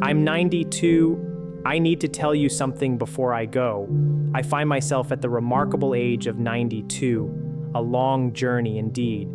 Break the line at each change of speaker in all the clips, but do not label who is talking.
I'm 92. I need to tell you something before I go. I find myself at the remarkable age of 92, a long journey indeed.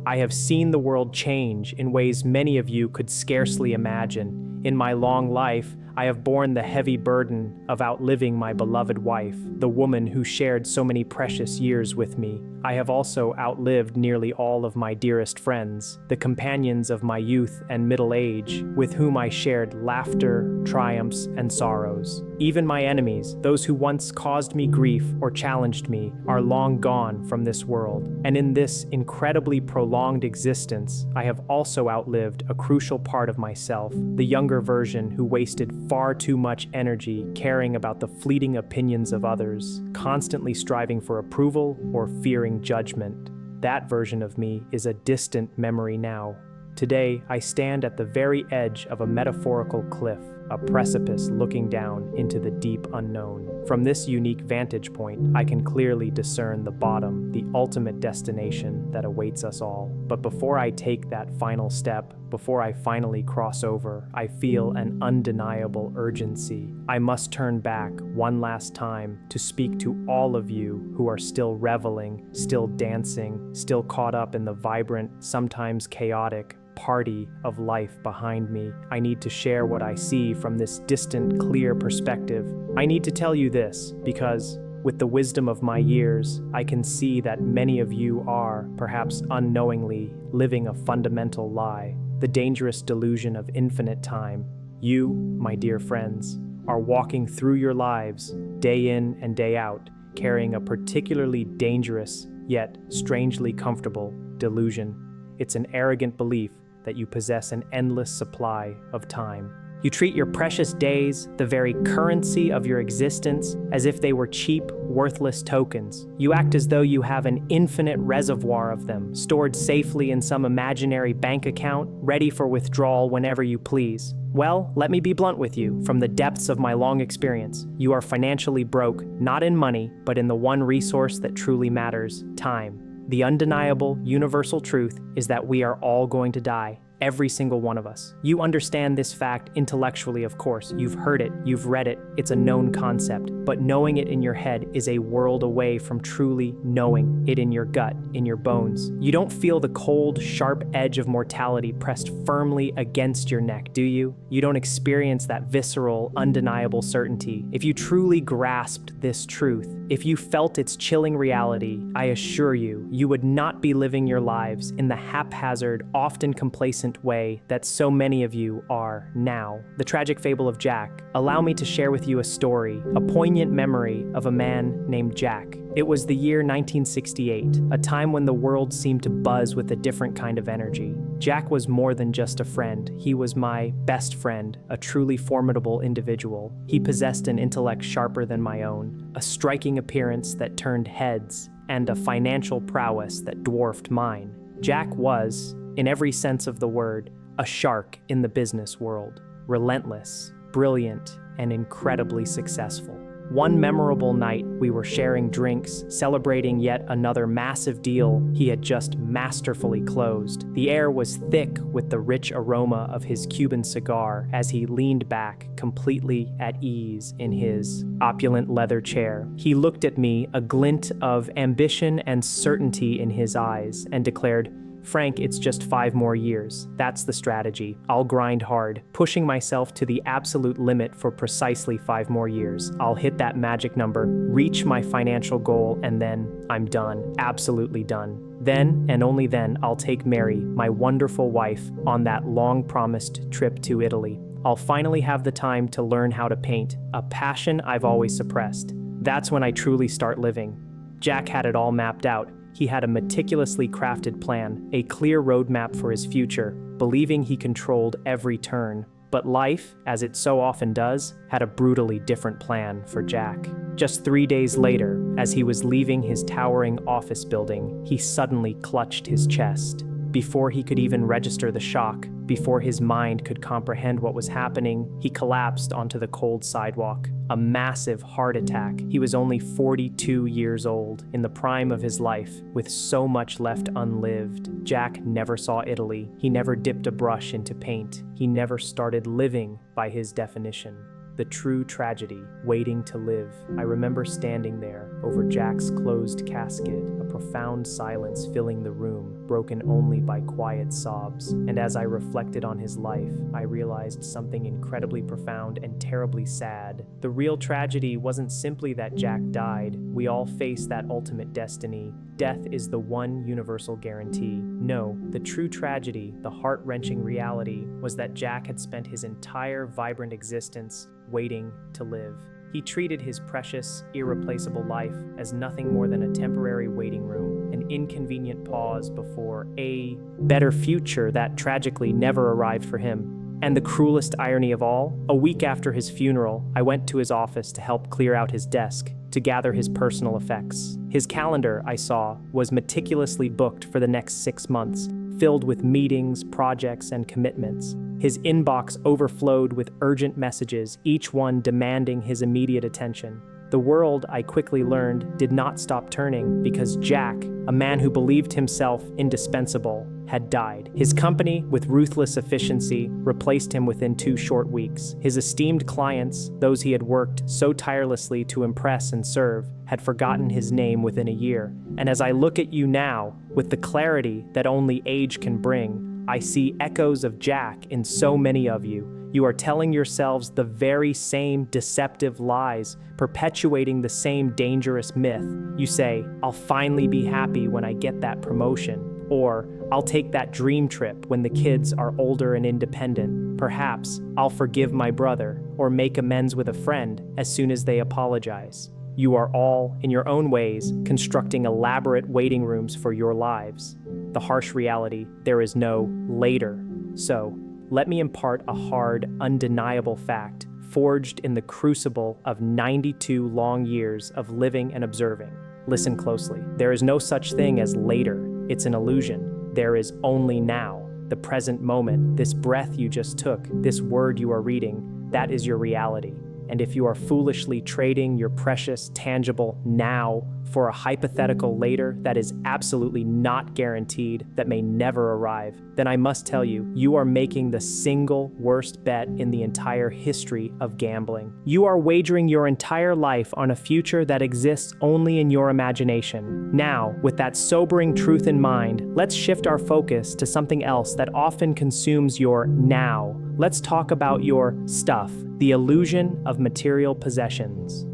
I have seen the world change in ways many of you could scarcely imagine. In my long life, I have borne the heavy burden of outliving my beloved wife, the woman who shared so many precious years with me. I have also outlived nearly all of my dearest friends, the companions of my youth and middle age, with whom I shared laughter, triumphs, and sorrows. Even my enemies, those who once caused me grief or challenged me, are long gone from this world. And in this incredibly prolonged existence, I have also outlived a crucial part of myself, the younger version who wasted far too much energy caring about the fleeting opinions of others, constantly striving for approval or fearing judgment. That version of me is a distant memory now. Today, I stand at the very edge of a metaphorical cliff, a precipice looking down into the deep unknown. From this unique vantage point, I can clearly discern the bottom, the ultimate destination that awaits us all. But before I take that final step, before I finally cross over, I feel an undeniable urgency. I must turn back one last time to speak to all of you who are still reveling, still dancing, still caught up in the vibrant, sometimes chaotic, party of life behind me. I need to share what I see from this distant, clear perspective. I need to tell you this because, with the wisdom of my years, I can see that many of you are, perhaps unknowingly, living a fundamental lie, the dangerous delusion of infinite time. You, my dear friends, are walking through your lives, day in and day out, carrying a particularly dangerous, yet strangely comfortable, delusion. It's an arrogant belief that you possess an endless supply of time. You treat your precious days, the very currency of your existence, as if they were cheap, worthless tokens. You act as though you have an infinite reservoir of them, stored safely in some imaginary bank account, ready for withdrawal whenever you please. Well, let me be blunt with you. From the depths of my long experience, you are financially broke, not in money, but in the one resource that truly matters, time. The undeniable, universal truth is that we are all going to die, every single one of us. You understand this fact intellectually, of course. You've heard it, you've read it, it's a known concept. But knowing it in your head is a world away from truly knowing it in your gut, in your bones. You don't feel the cold, sharp edge of mortality pressed firmly against your neck, do you? You don't experience that visceral, undeniable certainty. If you truly grasped this truth, if you felt its chilling reality, I assure you, you would not be living your lives in the haphazard, often complacent way that so many of you are now. The tragic fable of Jack. Allow me to share with you a story, a poignant memory of a man named Jack. It was the year 1968, a time when the world seemed to buzz with a different kind of energy. Jack was more than just a friend. He was my best friend, a truly formidable individual. He possessed an intellect sharper than my own, a striking appearance that turned heads, and a financial prowess that dwarfed mine. Jack was, in every sense of the word, a shark in the business world, relentless, brilliant, and incredibly successful. One memorable night, we were sharing drinks, celebrating yet another massive deal he had just masterfully closed. The air was thick with the rich aroma of his Cuban cigar as he leaned back, completely at ease in his opulent leather chair. He looked at me, a glint of ambition and certainty in his eyes, and declared, "Frank, it's just 5 more years. That's the strategy. I'll grind hard, pushing myself to the absolute limit for precisely 5 more years. I'll hit that magic number, reach my financial goal, and then I'm done. Absolutely done. Then, and only then, I'll take Mary, my wonderful wife, on that long-promised trip to Italy. I'll finally have the time to learn how to paint, a passion I've always suppressed. That's when I truly start living." Jack had it all mapped out. He had a meticulously crafted plan, a clear roadmap for his future, believing he controlled every turn. But life, as it so often does, had a brutally different plan for Jack. Just 3 days later, as he was leaving his towering office building, he suddenly clutched his chest. Before he could even register the shock, before his mind could comprehend what was happening, he collapsed onto the cold sidewalk. A massive heart attack. He was only 42 years old, in the prime of his life, with so much left unlived. Jack never saw Italy. He never dipped a brush into paint. He never started living by his definition. The true tragedy, waiting to live. I remember standing there, over Jack's closed casket, a profound silence filling the room, broken only by quiet sobs. And as I reflected on his life, I realized something incredibly profound and terribly sad. The real tragedy wasn't simply that Jack died. We all face that ultimate destiny. Death is the one universal guarantee. No, the true tragedy, the heart-wrenching reality, was that Jack had spent his entire vibrant existence waiting to live. He treated his precious, irreplaceable life as nothing more than a temporary waiting room, an inconvenient pause before a better future that tragically never arrived for him. And the cruelest irony of all, a week after his funeral, I went to his office to help clear out his desk, to gather his personal effects. His calendar, I saw, was meticulously booked for the next 6 months, filled with meetings, projects, and commitments. His inbox overflowed with urgent messages, each one demanding his immediate attention. The world, I quickly learned, did not stop turning because Jack, a man who believed himself indispensable, had died. His company, with ruthless efficiency, replaced him within 2 short weeks. His esteemed clients, those he had worked so tirelessly to impress and serve, had forgotten his name within a year. And as I look at you now, with the clarity that only age can bring, I see echoes of Jack in so many of you. You are telling yourselves the very same deceptive lies, perpetuating the same dangerous myth. You say, "I'll finally be happy when I get that promotion," or "I'll take that dream trip when the kids are older and independent. Perhaps I'll forgive my brother or make amends with a friend as soon as they apologize." You are all, in your own ways, constructing elaborate waiting rooms for your lives. The harsh reality, there is no later. So, let me impart a hard, undeniable fact, forged in the crucible of 92 long years of living and observing. Listen closely. There is no such thing as later. It's an illusion. There is only now, the present moment, this breath you just took, this word you are reading, that is your reality. And if you are foolishly trading your precious, tangible now for a hypothetical later that is absolutely not guaranteed, that may never arrive, then I must tell you, you are making the single worst bet in the entire history of gambling. You are wagering your entire life on a future that exists only in your imagination. Now, with that sobering truth in mind, let's shift our focus to something else that often consumes your now. Let's talk about your stuff, the illusion of material possessions.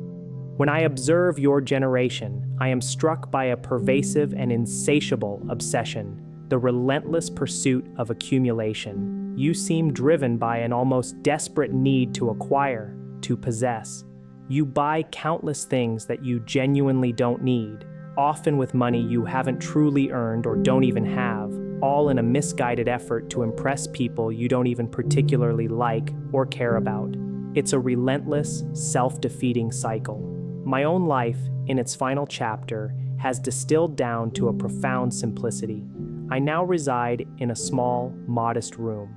When I observe your generation, I am struck by a pervasive and insatiable obsession, the relentless pursuit of accumulation. You seem driven by an almost desperate need to acquire, to possess. You buy countless things that you genuinely don't need, often with money you haven't truly earned or don't even have, all in a misguided effort to impress people you don't even particularly like or care about. It's a relentless, self-defeating cycle. My own life, in its final chapter, has distilled down to a profound simplicity. I now reside in a small, modest room.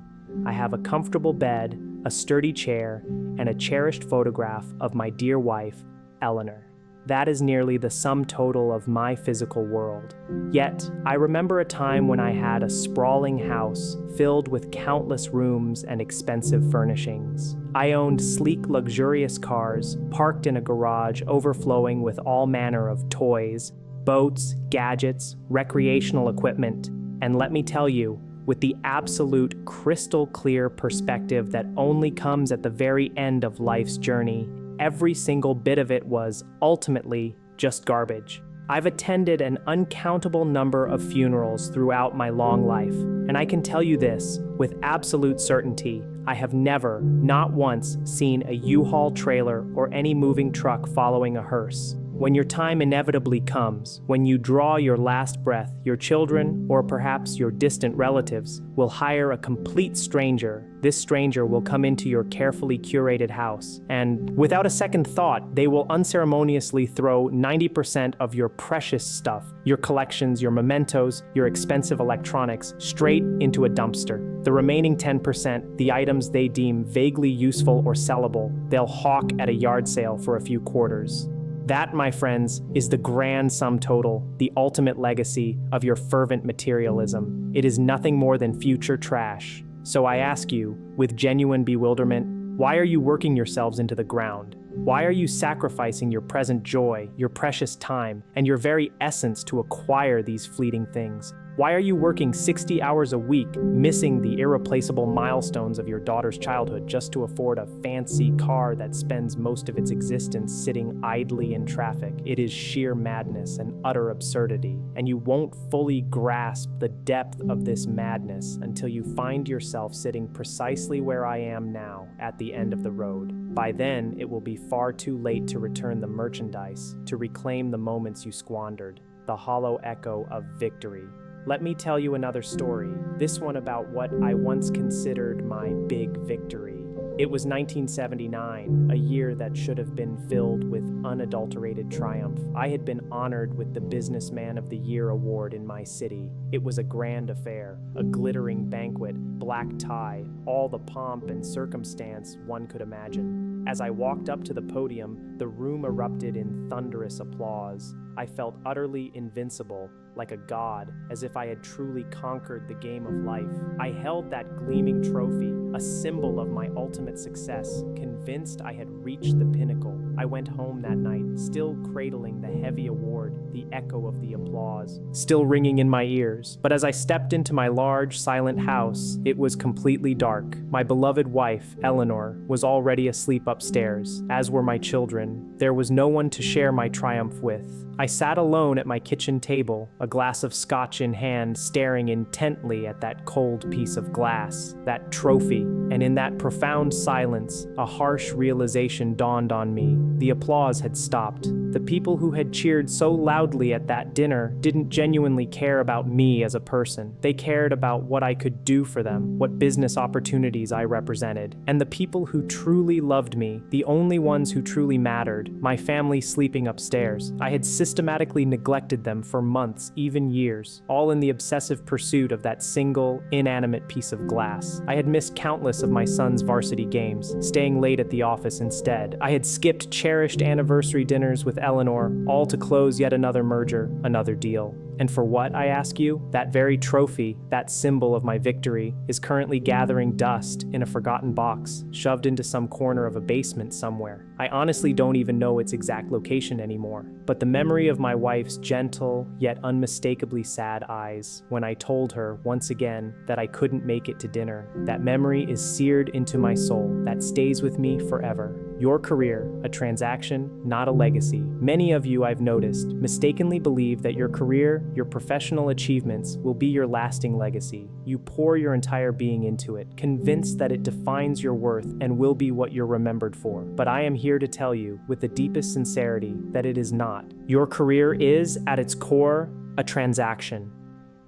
I have a comfortable bed, a sturdy chair, and a cherished photograph of my dear wife, Eleanor. That is nearly the sum total of my physical world. Yet, I remember a time when I had a sprawling house filled with countless rooms and expensive furnishings. I owned sleek, luxurious cars, parked in a garage overflowing with all manner of toys, boats, gadgets, recreational equipment, and let me tell you, with the absolute crystal clear perspective that only comes at the very end of life's journey, every single bit of it was, ultimately, just garbage. I've attended an uncountable number of funerals throughout my long life, and I can tell you this, with absolute certainty, I have never, not once, seen a U-Haul trailer or any moving truck following a hearse. When your time inevitably comes, when you draw your last breath, your children, or perhaps your distant relatives, will hire a complete stranger. This stranger will come into your carefully curated house, and without a second thought, they will unceremoniously throw 90% of your precious stuff, your collections, your mementos, your expensive electronics, straight into a dumpster. The remaining 10%, the items they deem vaguely useful or sellable, they'll hawk at a yard sale for a few quarters. That, my friends, is the grand sum total, the ultimate legacy of your fervent materialism. It is nothing more than future trash. So I ask you, with genuine bewilderment, why are you working yourselves into the ground? Why are you sacrificing your present joy, your precious time, and your very essence to acquire these fleeting things? Why are you working 60 hours a week, missing the irreplaceable milestones of your daughter's childhood just to afford a fancy car that spends most of its existence sitting idly in traffic? It is sheer madness and utter absurdity, and you won't fully grasp the depth of this madness until you find yourself sitting precisely where I am now, at the end of the road. By then, it will be far too late to return the merchandise, to reclaim the moments you squandered, the hollow echo of victory. Let me tell you another story, this one about what I once considered my big victory. It was 1979, a year that should have been filled with unadulterated triumph. I had been honored with the Businessman of the Year award in my city. It was a grand affair, a glittering banquet, black tie, all the pomp and circumstance one could imagine. As I walked up to the podium, the room erupted in thunderous applause. I felt utterly invincible, like a god, as if I had truly conquered the game of life. I held that gleaming trophy, a symbol of my ultimate success, convinced I had reached the pinnacle. I went home that night, still cradling the heavy award, the echo of the applause, still ringing in my ears. But as I stepped into my large, silent house, it was completely dark. My beloved wife, Eleanor, was already asleep upstairs, as were my children. There was no one to share my triumph with. I sat alone at my kitchen table, a glass of scotch in hand, staring intently at that cold piece of glass, that trophy, and in that profound silence, a harsh realization dawned on me. The applause had stopped. The people who had cheered so loudly at that dinner didn't genuinely care about me as a person. They cared about what I could do for them, what business opportunities I represented. And the people who truly loved me, the only ones who truly mattered, my family sleeping upstairs, I had systematically neglected them for months, even years, all in the obsessive pursuit of that single, inanimate piece of glass. I had missed countless of my son's varsity games, staying late at the office instead. I had skipped cherished anniversary dinners with Eleanor, all to close yet another merger, another deal. And for what, I ask you? That very trophy, that symbol of my victory, is currently gathering dust in a forgotten box, shoved into some corner of a basement somewhere. I honestly don't even know its exact location anymore. But the memory of my wife's gentle, yet unmistakably sad eyes when I told her, once again, that I couldn't make it to dinner, that memory is seared into my soul, that stays with me forever. Your career, a transaction, not a legacy. Many of you, I've noticed, mistakenly believe that your career, your professional achievements, will be your lasting legacy. You pour your entire being into it, convinced that it defines your worth and will be what you're remembered for. But I am here to tell you, with the deepest sincerity, that it is not. Your career is, at its core, a transaction.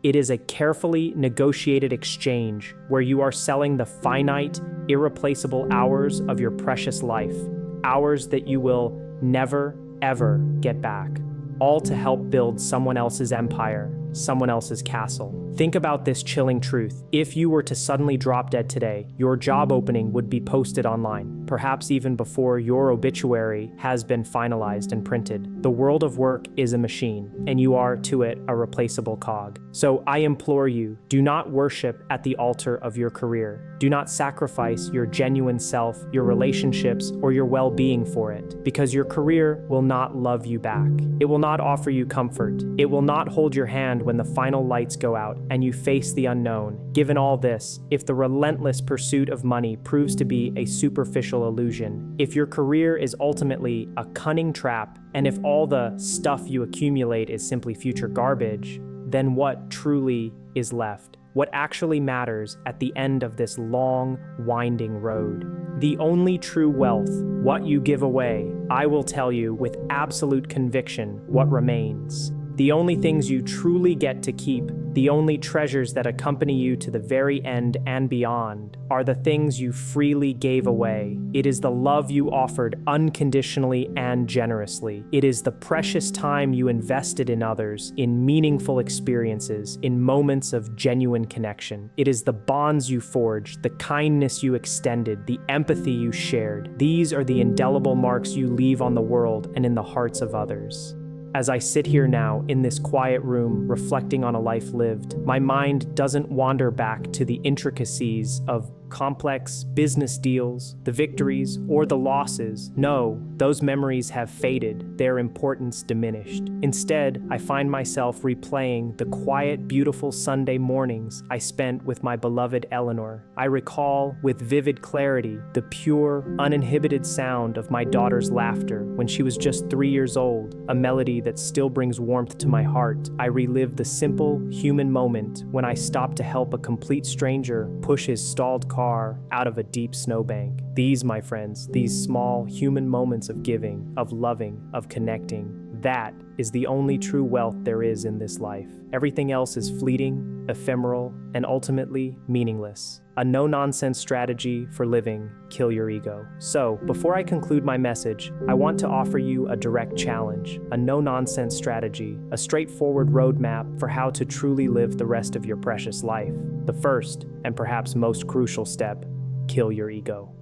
It is a carefully negotiated exchange where you are selling the finite, irreplaceable hours of your precious life, hours that you will never, ever get back, all to help build someone else's empire, someone else's castle. Think about this chilling truth. If you were to suddenly drop dead today, your job opening would be posted online, perhaps even before your obituary has been finalized and printed. The world of work is a machine, and you are, to it, a replaceable cog. So I implore you, do not worship at the altar of your career. Do not sacrifice your genuine self, your relationships, or your well-being for it, because your career will not love you back. It will not offer you comfort. It will not hold your hand when the final lights go out and you face the unknown. Given all this, if the relentless pursuit of money proves to be a superficial illusion, if your career is ultimately a cunning trap, and if all the stuff you accumulate is simply future garbage, then what truly is left? what actually matters at the end of this long, winding road. The only true wealth, what you give away, I will tell you with absolute conviction what remains. The only things you truly get to keep, the only treasures that accompany you to the very end and beyond, are the things you freely gave away. It is the love you offered unconditionally and generously. It is the precious time you invested in others, in meaningful experiences, in moments of genuine connection. It is the bonds you forged, the kindness you extended, the empathy you shared. These are the indelible marks you leave on the world and in the hearts of others. As I sit here now, in this quiet room, reflecting on a life lived, my mind doesn't wander back to the intricacies of complex business deals, the victories, or the losses. No, those memories have faded, their importance diminished. Instead, I find myself replaying the quiet, beautiful Sunday mornings I spent with my beloved Eleanor. I recall with vivid clarity the pure, uninhibited sound of my daughter's laughter when she was just 3 years old, a melody that still brings warmth to my heart. I relive the simple, human moment when I stopped to help a complete stranger push his stalled car out of a deep snowbank. These, my friends, these small human moments of giving, of loving, of connecting, that is the only true wealth there is in this life. Everything else is fleeting, ephemeral, and ultimately meaningless. A no-nonsense strategy for living, kill your ego. So, before I conclude my message, I want to offer you a direct challenge, a no-nonsense strategy, a straightforward roadmap for how to truly live the rest of your precious life. The first, and perhaps most crucial step, kill your ego.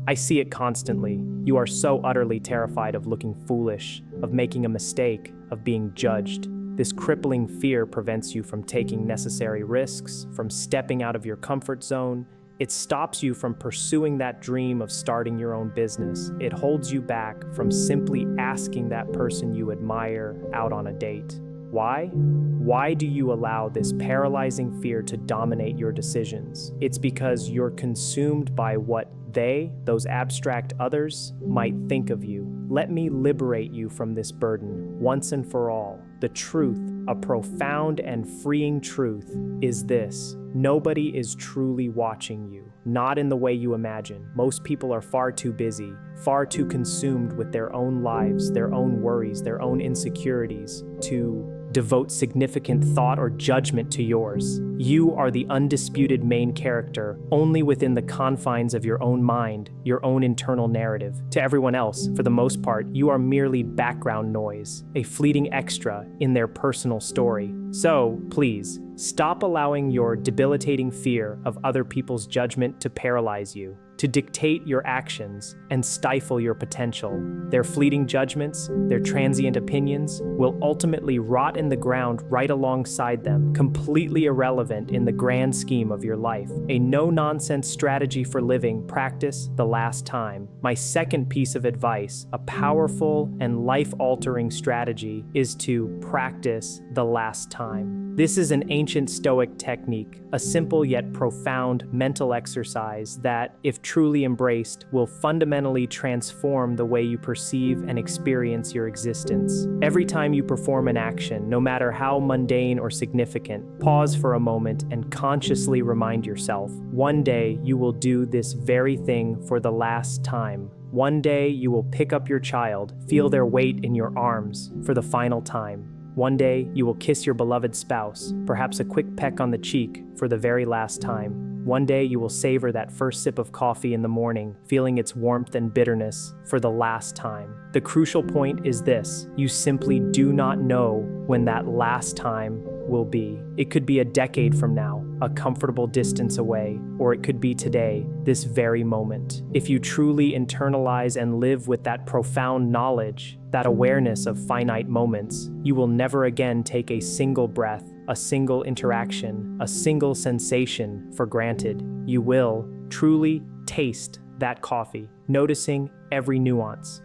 I see it constantly. You are so utterly terrified of looking foolish, of making a mistake, of being judged. This crippling fear prevents you from taking necessary risks, from stepping out of your comfort zone. It stops you from pursuing that dream of starting your own business. It holds you back from simply asking that person you admire out on a date. Why? Why do you allow this paralyzing fear to dominate your decisions? It's because you're consumed by what they, those abstract others, might think of you. Let me liberate you from this burden once and for all. The truth, a profound and freeing truth, is this: nobody is truly watching you, not in the way you imagine. Most people are far too busy, far too consumed with their own lives, their own worries, their own insecurities, to devote significant thought or judgment to yours. You are the undisputed main character, only within the confines of your own mind, your own internal narrative. To everyone else, for the most part, you are merely background noise, a fleeting extra in their personal story. So, please, stop allowing your debilitating fear of other people's judgment to paralyze you, to dictate your actions and stifle your potential. Their fleeting judgments, their transient opinions, will ultimately rot in the ground right alongside them, completely irrelevant in the grand scheme of your life. A no-nonsense strategy for living, practice the last time. My second piece of advice, a powerful and life-altering strategy, is to practice the last time. This is an ancient Stoic technique, a simple yet profound mental exercise that, if truly embraced, will fundamentally transform the way you perceive and experience your existence. Every time you perform an action, no matter how mundane or significant, pause for a moment and consciously remind yourself, one day you will do this very thing for the last time. One day you will pick up your child, feel their weight in your arms for the final time. One day, you will kiss your beloved spouse, perhaps a quick peck on the cheek for the very last time. One day, you will savor that first sip of coffee in the morning, feeling its warmth and bitterness for the last time. The crucial point is this: you simply do not know when that last time will be. It could be a decade from now, a comfortable distance away, or it could be today, this very moment. If you truly internalize and live with that profound knowledge, that awareness of finite moments, you will never again take a single breath, a single interaction, a single sensation for granted. You will truly taste that coffee, noticing every nuance.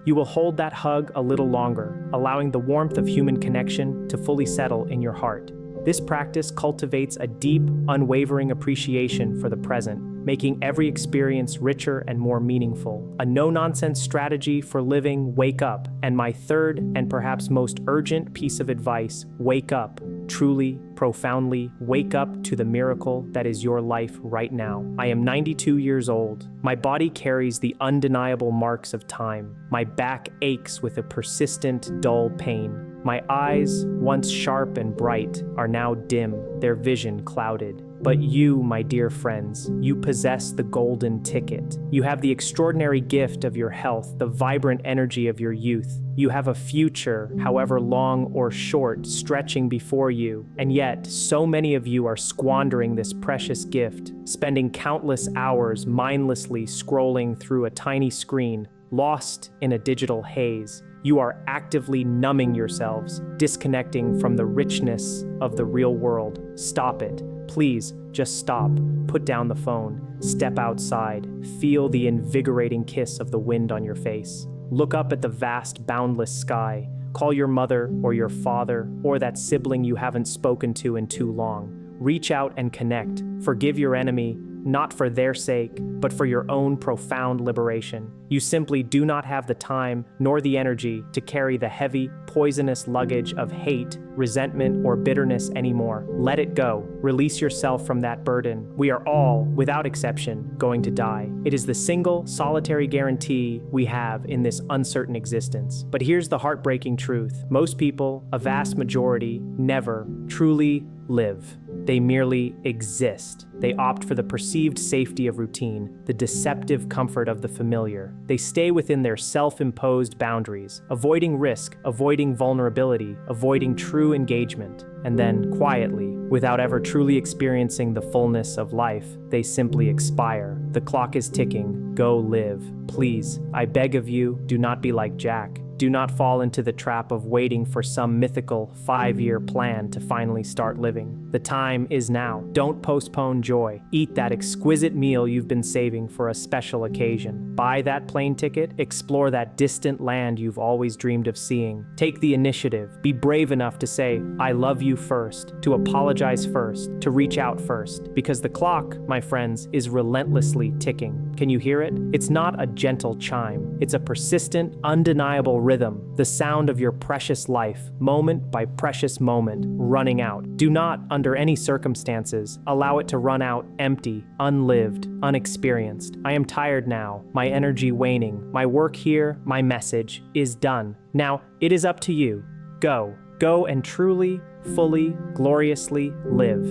You will hold that hug a little longer, allowing the warmth of human connection to fully settle in your heart. This practice cultivates a deep, unwavering appreciation for the present, making every experience richer and more meaningful. A no-nonsense strategy for living, wake up. And my third and perhaps most urgent piece of advice, wake up. truly, profoundly wake up to the miracle that is your life right now. I am 92 years old. My body carries the undeniable marks of time. My back aches with a persistent, dull pain. My eyes, once sharp and bright, are now dim, their vision clouded. But you, my dear friends, you possess the golden ticket. You have the extraordinary gift of your health, the vibrant energy of your youth. You have a future, however long or short, stretching before you. And yet, so many of you are squandering this precious gift, spending countless hours mindlessly scrolling through a tiny screen, lost in a digital haze. You are actively numbing yourselves, disconnecting from the richness of the real world. Stop it. Please, just stop. Put down the phone. Step outside. Feel the invigorating kiss of the wind on your face. Look up at the vast, boundless sky. Call your mother or your father or that sibling you haven't spoken to in too long. Reach out and connect. Forgive your enemy, not for their sake, but for your own profound liberation. You simply do not have the time nor the energy to carry the heavy, poisonous luggage of hate, resentment, or bitterness anymore. Let it go. Release yourself from that burden. We are all, without exception, going to die. It is the single, solitary guarantee we have in this uncertain existence. But here's the heartbreaking truth. Most people, a vast majority, never truly live. They merely exist. They opt for the perceived safety of routine, the deceptive comfort of the familiar. They stay within their self-imposed boundaries, avoiding risk, avoiding vulnerability, avoiding true engagement. And then, quietly, without ever truly experiencing the fullness of life, they simply expire. The clock is ticking. Go live. Please, I beg of you, do not be like Jack. Do not fall into the trap of waiting for some mythical 5-year plan to finally start living. The time is now. Don't postpone joy. Eat that exquisite meal you've been saving for a special occasion. Buy that plane ticket. Explore that distant land you've always dreamed of seeing. Take the initiative. Be brave enough to say, I love you first, to apologize first, to reach out first. Because the clock, my friends, is relentlessly ticking. Can you hear it? It's not a gentle chime. It's a persistent, undeniable rhythm, the sound of your precious life, moment by precious moment, running out. Do not, under any circumstances, allow it to run out empty, unlived, unexperienced. I am tired now, my energy waning, my work here, my message is done. Now, it is up to you. Go and truly, fully, gloriously live.